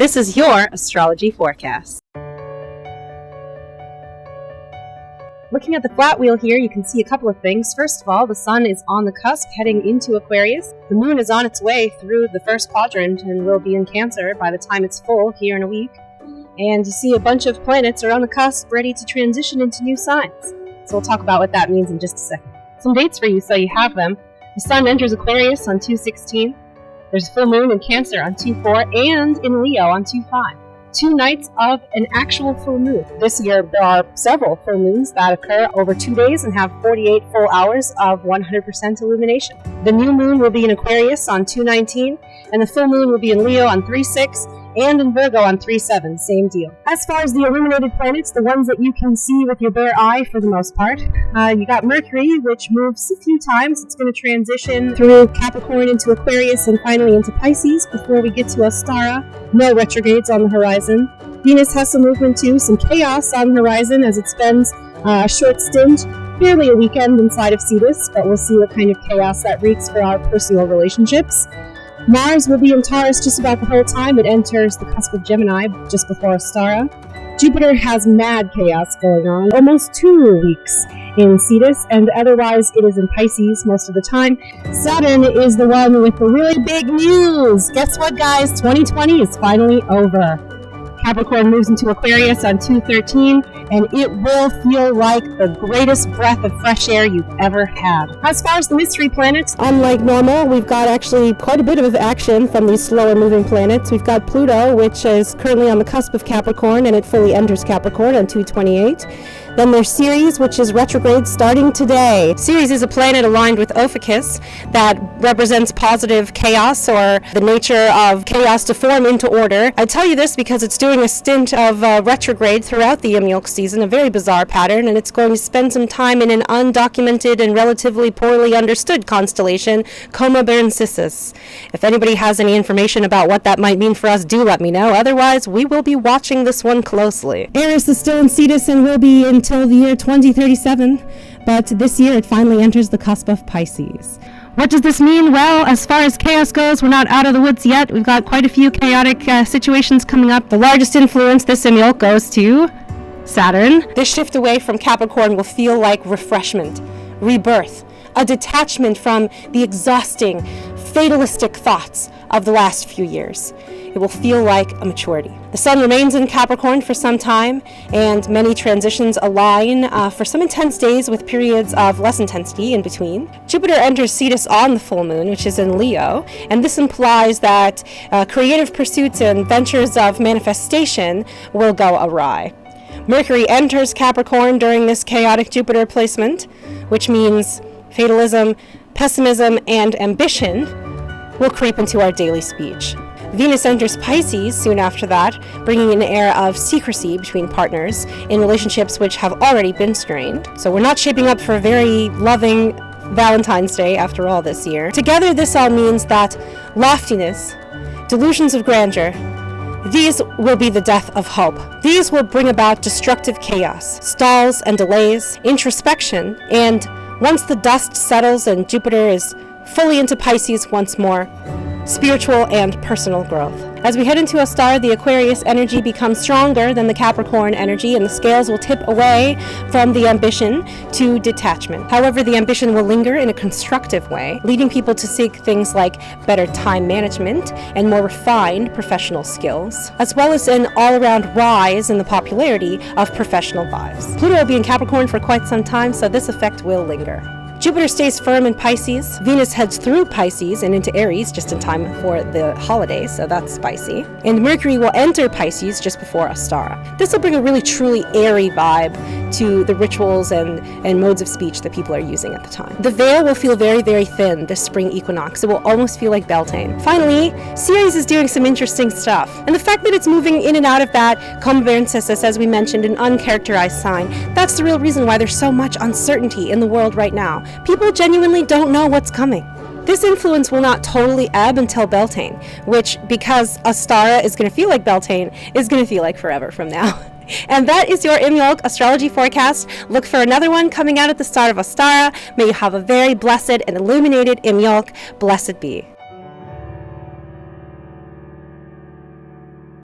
This is your astrology forecast. Looking at the flat wheel here, you can see a couple of things. First of all, the sun is on the cusp heading into Aquarius. The moon is on its way through the first quadrant and will be in Cancer by the time it's full here in a week. And you see a bunch of planets are on the cusp ready to transition into new signs. So we'll talk about what that means in just a second. Some dates for you so you have them. The sun enters Aquarius on 2/16. There's a full moon in Cancer on 2/4 and in Leo on 2/5. 2 nights of an actual full moon. This year there are several full moons that occur over 2 days and have 48 full hours of 100% illumination. The new moon will be in Aquarius on 2/19 and the full moon will be in Leo on 3/6 and in Virgo on 3/7, same deal. As far as the illuminated planets, the ones that you can see with your bare eye for the most part, you got Mercury, which moves a few times. It's going to transition through Capricorn into Aquarius and finally into Pisces before we get to Ostara. No retrogrades on the horizon. Venus has some movement too, some chaos on the horizon as it spends a short stint, barely a weekend inside of Ceres, but we'll see what kind of chaos that wreaks for our personal relationships. Mars will be in Taurus just about the whole time. It enters the cusp of Gemini just before Ostara. Jupiter has mad chaos going on, almost 2 weeks in Cetus, and otherwise it is in Pisces most of the time. Saturn is the one with the really big news. Guess what, guys? 2020 is finally over. Capricorn moves into Aquarius on 2/13, and it will feel like the greatest breath of fresh air you've ever had. As far as the mystery planets, unlike normal, we've got actually quite a bit of action from these slower moving planets. We've got Pluto, which is currently on the cusp of Capricorn, and it fully enters Capricorn on 2/28. Then there's Ceres, which is retrograde starting today. Ceres is a planet aligned with Ophiuchus that represents positive chaos, or the nature of chaos to form into order. I tell you this because it's doing a stint of retrograde throughout the Imbolc season, a very bizarre pattern, and it's going to spend some time in an undocumented and relatively poorly understood constellation, Coma Berenices. If anybody has any information about what that might mean for us, do let me know. Otherwise, we will be watching this one closely. Eris is still in Cetus and will be until the year 2037, but this year it finally enters the cusp of Pisces. What does this mean? Well, as far as chaos goes, we're not out of the woods yet. We've got quite a few chaotic situations coming up. The largest influence this Imbolc goes to Saturn. This shift away from Capricorn will feel like refreshment, rebirth, a detachment from the exhausting, fatalistic thoughts of the last few years. It will feel like a maturity. The sun remains in Capricorn for some time, and many transitions align for some intense days with periods of less intensity in between. Jupiter enters Cetus on the full moon, which is in Leo, and this implies that creative pursuits and ventures of manifestation will go awry. Mercury enters Capricorn during this chaotic Jupiter placement, which means fatalism, pessimism, and ambition will creep into our daily speech. Venus enters Pisces soon after that, bringing an air of secrecy between partners in relationships which have already been strained. So we're not shaping up for a very loving Valentine's Day after all this year. Together, this all means that loftiness, delusions of grandeur, these will be the death of hope. These will bring about destructive chaos, stalls and delays, introspection, and once the dust settles and Jupiter is fully into Pisces once more, spiritual and personal growth. As we head into Ostara, the Aquarius energy becomes stronger than the Capricorn energy, and the scales will tip away from the ambition to detachment. However, the ambition will linger in a constructive way, leading people to seek things like better time management and more refined professional skills, as well as an all-around rise in the popularity of professional vibes. Pluto will be in Capricorn for quite some time, so this effect will linger. Jupiter stays firm in Pisces. Venus heads through Pisces and into Aries just in time for the holidays, so that's spicy. And Mercury will enter Pisces just before Ostara. This will bring a really truly airy vibe to the rituals and modes of speech that people are using at the time. The veil will feel very, very thin this spring equinox. It will almost feel like Beltane. Finally, Ceres is doing some interesting stuff. And the fact that it's moving in and out of that Coma Berenices, as we mentioned, an uncharacterized sign, that's the real reason why there's so much uncertainty in the world right now. People genuinely don't know what's coming. This influence will not totally ebb until Beltane, which, because Ostara is going to feel like Beltane, is going to feel like forever from now. And that is your Imbolc astrology forecast. Look for another one coming out at the start of Ostara. May you have a very blessed and illuminated Imbolc. Blessed be.